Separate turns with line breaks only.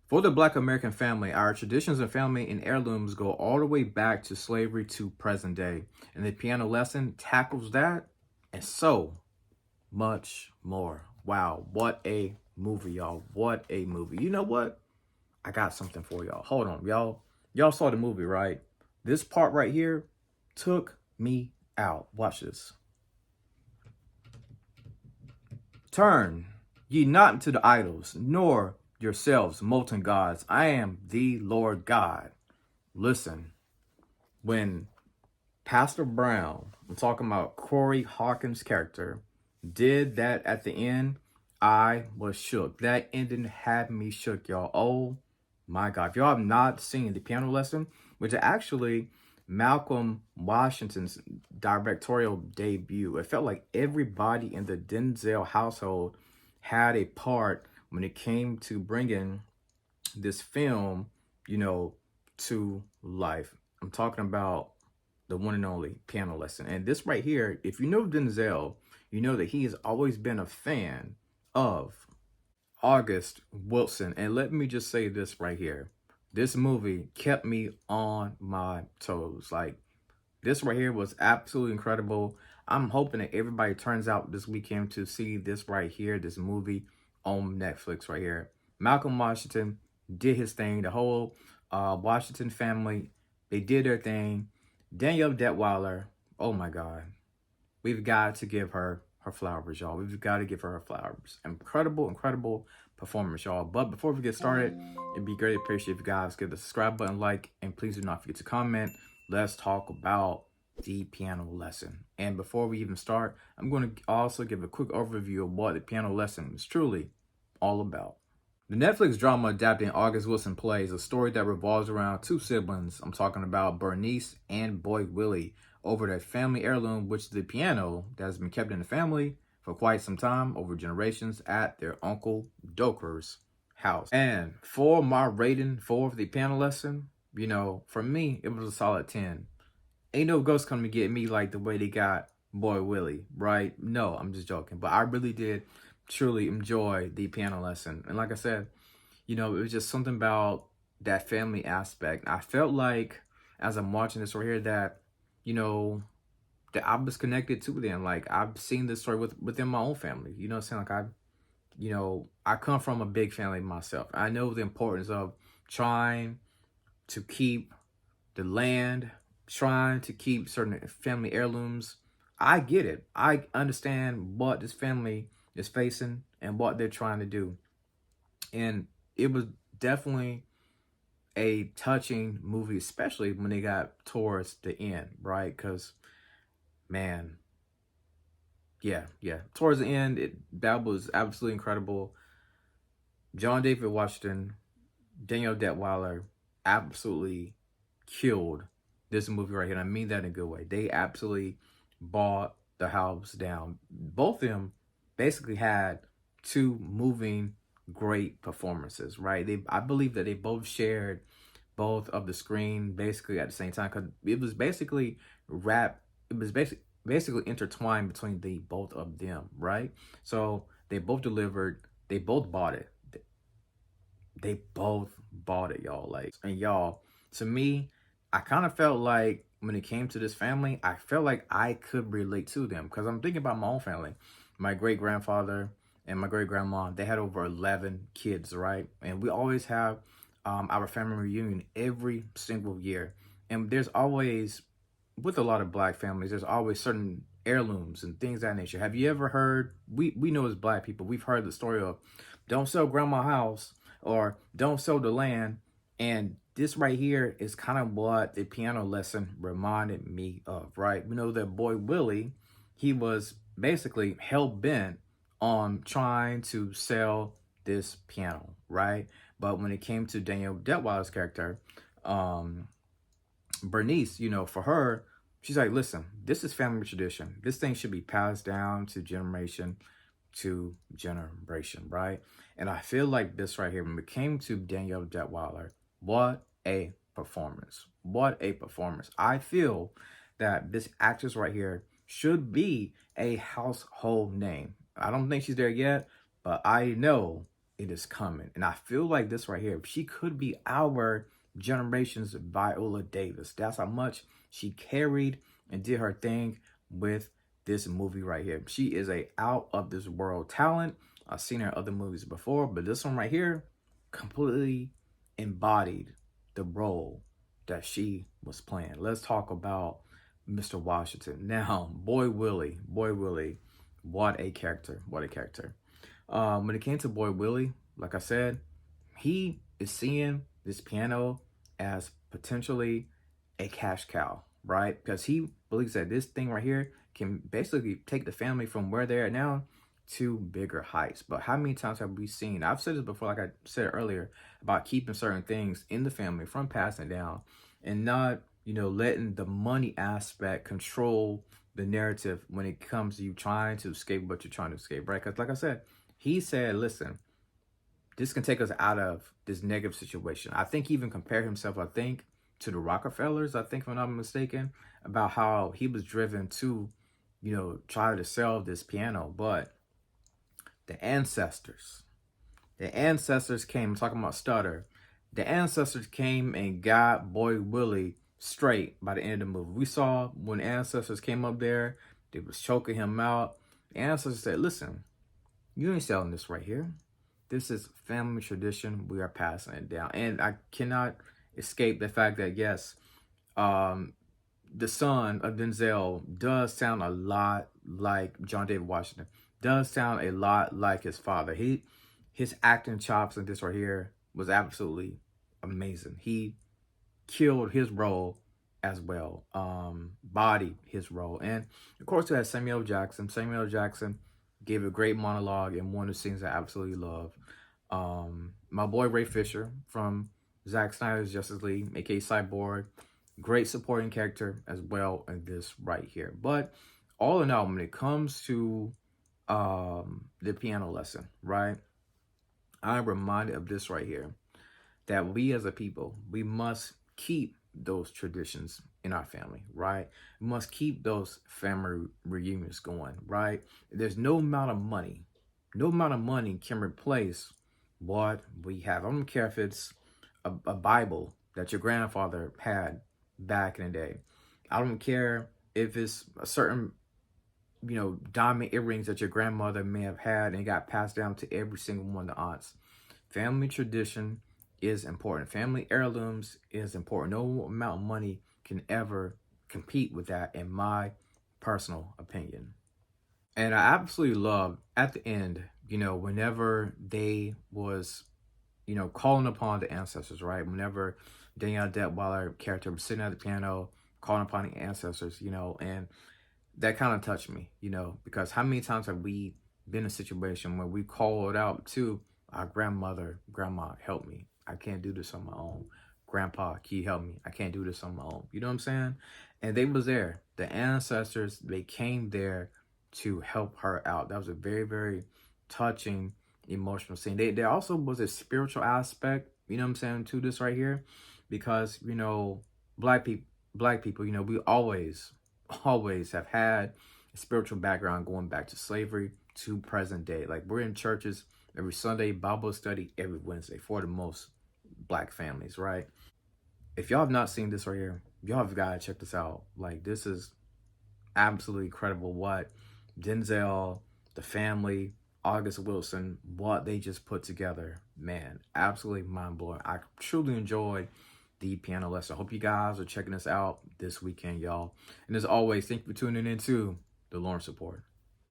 For the Black American family, our traditions and family and heirlooms go all the way back to slavery to present day. And the piano lesson tackles that and so much more. Wow, what a movie, y'all. What a movie. You know what? I got something for y'all. Hold on, y'all. Y'all saw the movie, right? This part right here took me out. Watch this. Turn ye not into the idols, nor yourselves molten gods. I am the Lord God. Listen, when Pastor Brown, I'm talking about Corey Hawkins' character, did that at the end, I was shook. That ending had me shook, y'all. Oh my God. If y'all have not seen The Piano Lesson, which is actually Malcolm Washington's directorial debut, it felt like everybody in the Denzel household had a part when it came to bringing this film, to life. I'm talking about the one and only Piano Lesson. And this right here, if you know Denzel, you know that he has always been a fan of August Wilson. And let me just say this right here. This movie kept me on my toes. Like, this right here was absolutely incredible. I'm hoping that everybody turns out this weekend to see this right here, this movie on Netflix right here. Malcolm Washington did his thing. The whole Washington family, they did their thing. Danielle Detweiler, oh my God. We've got to give her flowers, y'all. We've got to give her flowers. Incredible, incredible performance, y'all. But before we get started, it'd be greatly appreciated if you guys give the subscribe button, like, and please do not forget to comment. Let's talk about The Piano Lesson. And before we even start, I'm going to also give a quick overview of what The Piano Lesson is truly all about. The Netflix drama adapting August Wilson plays a story that revolves around two siblings. I'm talking about Bernice and Boy Willie over their family heirloom, which is the piano that has been kept in the family for quite some time over generations at their Uncle Doker's house. And for my rating for The Piano Lesson, for me, it was a solid 10. Ain't no ghost coming to get me like the way they got Boy Willie, right? No, I'm just joking. But I really did truly enjoy The Piano Lesson. And like I said, it was just something about that family aspect. I felt like as I'm watching this right here that, that I was connected to them. Like, I've seen this story within my own family. You know what I'm saying? Like, I come from a big family myself. I know the importance of trying to keep the land, trying to keep certain family heirlooms. I get it. I understand what this family is facing and what they're trying to do. And it was definitely a touching movie, especially when they got towards the end, right? Because, man, yeah. Towards the end, that was absolutely incredible. John David Washington, Danielle Detweiler absolutely killed this movie right here. And I mean that in a good way. They absolutely bought the house down. Both of them basically had two moving great performances, right? I believe that they both shared both of the screen basically at the same time, because it was basically basically intertwined between the both of them, right? So they both delivered, they both bought it. They both bought it, y'all. Like, and y'all, to me, I kind of felt like when it came to this family, I felt like I could relate to them, because I'm thinking about my own family. My great grandfather and my great grandma, they had over 11 kids, right? And we always have our family reunion every single year. And there's always, with a lot of Black families, there's always certain heirlooms and things of that nature. Have you ever heard, we know as Black people, we've heard the story of don't sell grandma's house or don't sell the land. And this right here is kind of what The Piano Lesson reminded me of, right? We know that Boy Willie, he was basically hell-bent on trying to sell this piano, right? But when it came to Danielle Detweiler's character, Bernice, for her, she's like, listen, this is family tradition. This thing should be passed down to generation to generation, right? And I feel like this right here, when it came to Danielle Detweiler, what a performance. What a performance. I feel that this actress right here should be a household name. I don't think she's there yet, but I know it is coming. And I feel like this right here, she could be our generation's Viola Davis. That's how much she carried and did her thing with this movie right here. She is a out of this world talent. I've seen her in other movies before, but this one right here completely embodied the role that she was playing. Let's talk about Mr. Washington. Now, Boy Willie, what a character, what a character. When it came to Boy Willie, like I said, he is seeing this piano as potentially a cash cow, right? Because he believes that this thing right here can basically take the family from where they're at now to bigger heights. But how many times have we seen, I've said this before, like I said earlier, about keeping certain things in the family from passing down and not, letting the money aspect control the narrative when it comes to you trying to escape what you're trying to escape, right? Because like I said, he said, listen, this can take us out of this negative situation. I think he even compared himself, to the Rockefellers, if I'm not mistaken, about how he was driven to, try to sell this piano. But the ancestors came, talking about stutter, the ancestors came and got Boy Willie straight by the end of the movie. We saw when ancestors came up there, they was choking him out. The ancestors said, listen, you ain't selling this right here. This is family tradition. We are passing it down. And I cannot escape the fact that, yes, the son of Denzel does sound a lot like John David Washington. Does sound a lot like his father. His acting chops in this right here was absolutely amazing. He killed his role as well. Bodied his role. And of course, we had Samuel Jackson. Samuel Jackson gave a great monologue in one of the scenes I absolutely love. My boy Ray Fisher from Zack Snyder's Justice League, aka Cyborg, great supporting character as well in this right here. But all in all, when it comes to the piano lesson, right, I'm reminded of this right here, that we as a people, we must keep those traditions in our family, right? We must keep those family reunions going, right? There's no amount of money can replace what we have. I don't care if it's a Bible that your grandfather had back in the day. I don't care if it's a certain, diamond earrings that your grandmother may have had and got passed down to every single one of the aunts. Family tradition is important. Family heirlooms is important. No amount of money can ever compete with that, in my personal opinion. And I absolutely love at the end, whenever they was, calling upon the ancestors, right? Whenever Danielle Detweiler character was sitting at the piano, calling upon the ancestors, and that kind of touched me, because how many times have we been in a situation where we called out to our grandmother, grandma, help me. I can't do this on my own. Grandpa, can you help me? I can't do this on my own. You know what I'm saying? And they was there. The ancestors, they came there to help her out. That was a very, very touching, emotional scene. There also was a spiritual aspect, to this right here. Because, black people, we always have had a spiritual background going back to slavery to present day. Like, we're in churches every Sunday, Bible study every Wednesday for the most black families, right? If y'all have not seen this right here, y'all have got to check this out. Like, this is absolutely incredible what Denzel, the family, August Wilson, what they just put together. Man, absolutely mind-blowing. I truly enjoyed the piano lesson. I hope you guys are checking this out this weekend, y'all. And as always, thank you for tuning in to the Lawrence Report.